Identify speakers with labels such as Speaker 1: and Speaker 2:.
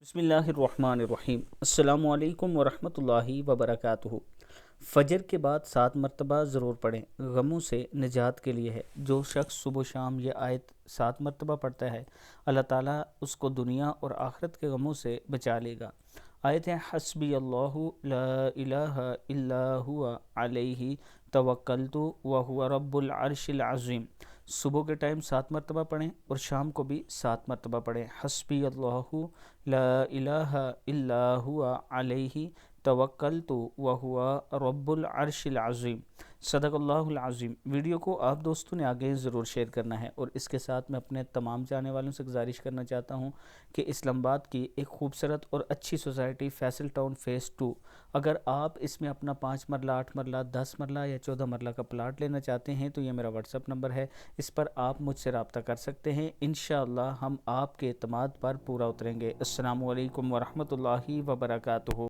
Speaker 1: بسم اللہ الرحمن الرحیم۔ السلام علیکم ورحمۃ اللہ وبرکاتہ۔ فجر کے بعد 7 مرتبہ ضرور پڑھیں، غموں سے نجات کے لیے ہے۔ جو شخص صبح و شام یہ آیت 7 مرتبہ پڑھتا ہے، اللہ تعالیٰ اس کو دنیا اور آخرت کے غموں سے بچا لے گا۔ آیت ہے حسبی اللہ لا الہ الا ہوا علیہ توکلت وہو رب العرش العظیم۔ صبح کے ٹائم 7 مرتبہ پڑھیں اور شام کو بھی 7 مرتبہ پڑھیں۔ حسبی اللہ لا الہ الا ہوا علیہ توکلت وہو رب العرش العظیم۔ صدق اللہ العظیم۔ ویڈیو کو آپ دوستوں نے آگے ضرور شیئر کرنا ہے، اور اس کے ساتھ میں اپنے تمام جانے والوں سے گزارش کرنا چاہتا ہوں کہ اسلام آباد کی ایک خوبصورت اور اچھی سوسائٹی فیصل ٹاؤن فیس 2، اگر آپ اس میں اپنا 5 مرلہ 8 مرلہ 10 مرلہ یا 14 مرلہ کا پلاٹ لینا چاہتے ہیں تو یہ میرا واٹس ایپ نمبر ہے، اس پر آپ مجھ سے رابطہ کر سکتے ہیں۔ انشاءاللہ ہم آپ کے اعتماد پر پورا اتریں گے۔ السلام علیکم ورحمۃ اللہ وبرکاتہ۔